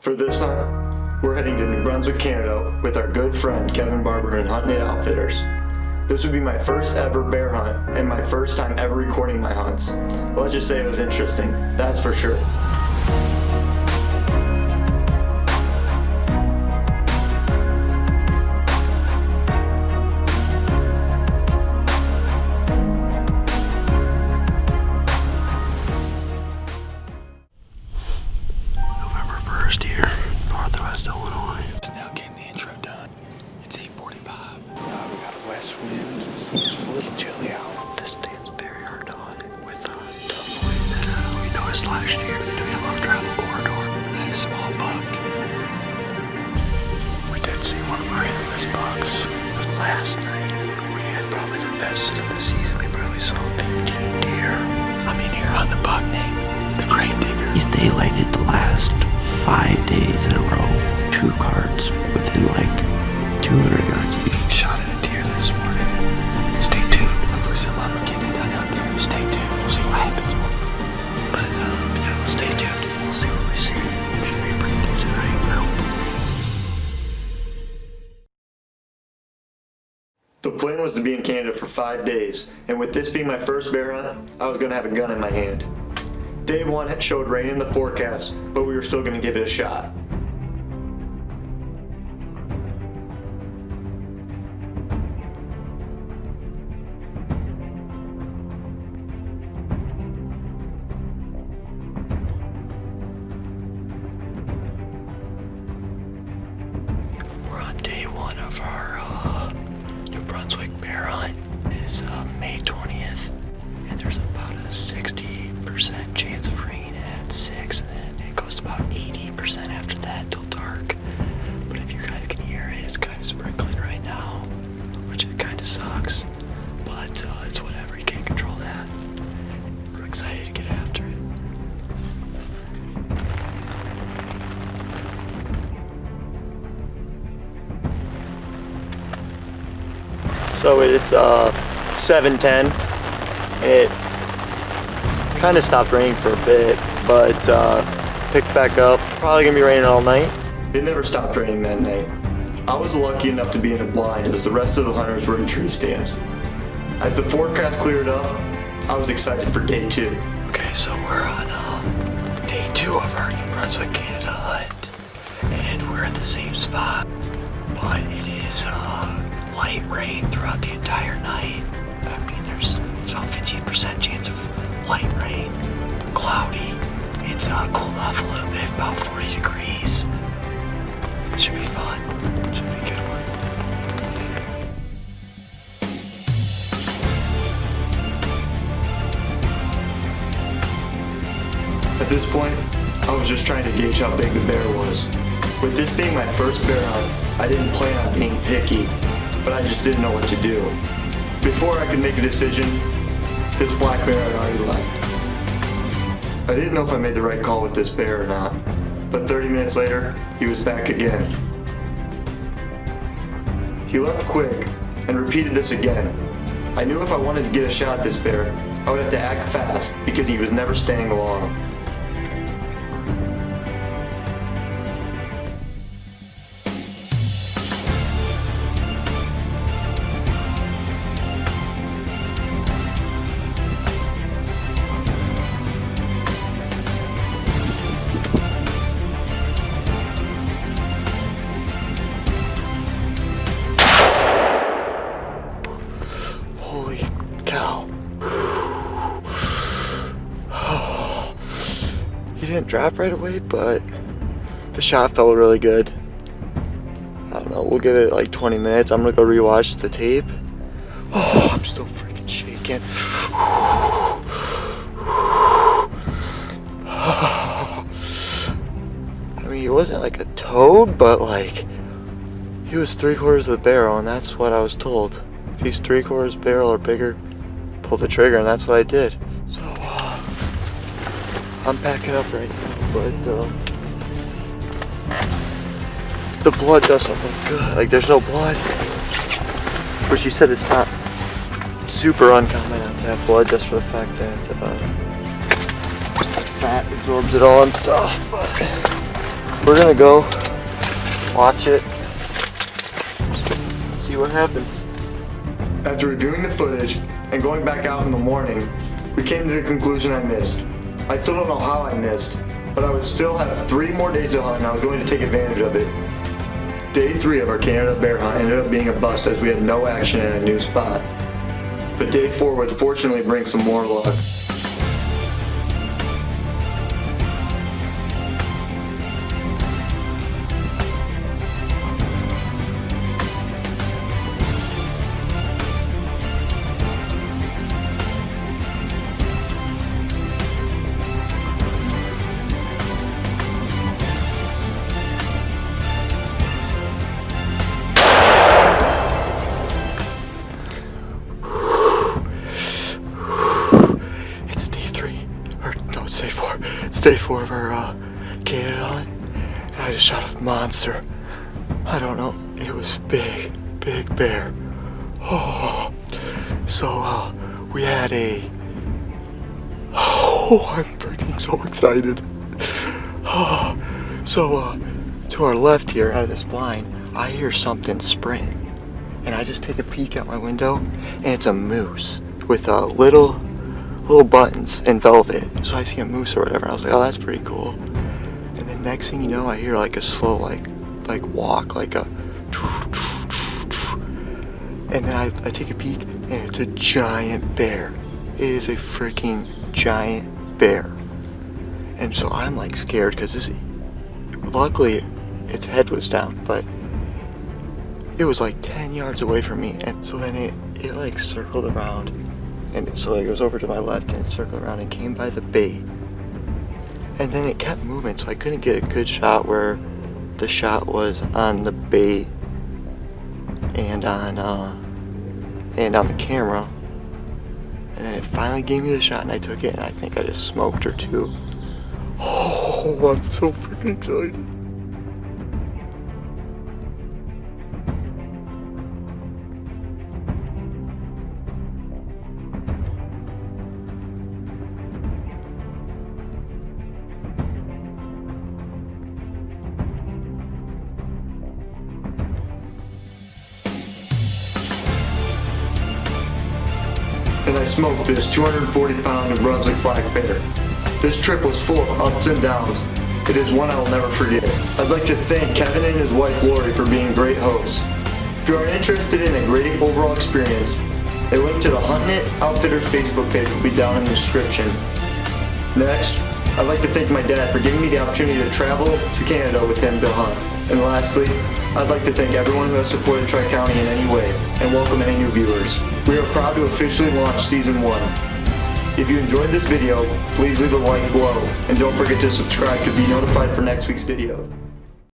For this hunt, we're heading to New Brunswick, Canada with our good friend Kevin Barber and Huntin' It Outfitters. This would be my first ever bear hunt and my first time ever recording my hunts. Let's just say it was interesting, that's for sure. November 1st here, northwest Illinois. Just now getting the intro done. It's 8:45. We got a west wind. It's a little chilly out. This thing's very hard to hunt with tough wind that we noticed last year doing a low travel corridor. Had a small buck. We did see one of our endless bucks. Last night we had probably the best of the season. We probably saw 15 deer. I'm in here on the buck name, the grave digger. He's daylighted the last 5 days in a row. 2 cards within like 200 yards of being shot at a deer this morning. Stay tuned. Hopefully some of them are getting done out there. Stay tuned. We'll see what happens. But yeah, we'll stay tuned. We'll see what we see. Should be a pretty decent night, I hope. The plan was to be in Canada for 5 days, and with this being my first bear hunt, I was going to have a gun in my hand. Day 1 had showed rain in the forecast, but we were still going to give it a shot. We're on day 1 of our New Brunswick bear hunt. It is May 20th, and there's about a 60% chance of rain at 6, and then it goes to about 80% after that till dark. But if you guys can hear it, it's kind of sprinkling right now, which it kind of sucks, but it's whatever, you can't control that. We're excited to get after it. So it's 7:10, and it kind of stopped raining for a bit, but picked back up. Probably gonna be raining all night. It never stopped raining that night. I was lucky enough to be in a blind as the rest of the hunters were in tree stands. As the forecast cleared up, I was excited for day 2. Okay, so we're on day 2 of our New Brunswick, Canada hunt, and we're at the same spot, but it is light rain throughout the entire night. I mean, it's about 15% chance of light rain, cloudy. It's cooled off a little bit, about 40 degrees. It should be fun. It should be a good one. At this point, I was just trying to gauge how big the bear was. With this being my first bear hunt, I didn't plan on being picky, but I just didn't know what to do. Before I could make a decision, this black bear had already left. I didn't know if I made the right call with this bear or not, but 30 minutes later, he was back again. He left quick and repeated this again. I knew if I wanted to get a shot at this bear, I would have to act fast because he was never staying long. Holy cow. He didn't drop right away, but the shot felt really good. I don't know, we'll give it like 20 minutes. I'm gonna go rewatch the tape. Oh, I'm still freaking shaking. I mean, he wasn't like a toad, but like, he was 3/4 of the barrel, and that's what I was told. If he's 3/4 barrel or bigger, pull the trigger, and that's what I did. So, I'm packing up right now, but the blood doesn't look good. Like, there's no blood. But she said it's not super uncommon not to have blood just for the fact that fat absorbs it all and stuff, but we're gonna go watch it, see what happens. After reviewing the footage and going back out in the morning, we came to the conclusion I missed. I still don't know how I missed, but I would still have 3 more days to hunt and I was going to take advantage of it. Day 3 of our Canada bear hunt ended up being a bust as we had no action in a new spot. But day 4 would fortunately bring some more luck. It's day 4 of our Canada hunt, and I just shot a monster. I don't know, it was big bear. Oh, so we had I'm freaking so excited. So to our left here, out of this blind, I hear something sprinting, and I just take a peek out my window, and it's a moose with little buttons and velvet. So I see a moose or whatever. I was like, oh, that's pretty cool. And then next thing you know, I hear like a slow like walk, like a, and then I take a peek, and it's a giant bear. It is a freaking giant bear. And so I'm like scared because luckily its head was down, but it was like 10 yards away from me. And so then it like circled around. And so it goes over to my left and it circled around and came by the bait. And then it kept moving, so I couldn't get a good shot where the shot was on the bait and on the camera. And then it finally gave me the shot and I took it, and I think I just smoked her too. Oh, I'm so freaking excited. And I smoked this 240-pound Brunswick black bear. This trip was full of ups and downs. It is one I will never forget. I'd like to thank Kevin and his wife Lori for being great hosts. If you are interested in a great overall experience, a link to the Huntin' It Outfitters Facebook page will be down in the description. Next, I'd like to thank my dad for giving me the opportunity to travel to Canada with him to hunt. And lastly, I'd like to thank everyone who has supported Tri-County in any way, and welcome any new viewers. We are proud to officially launch Season 1. If you enjoyed this video, please leave a like below, and don't forget to subscribe to be notified for next week's video.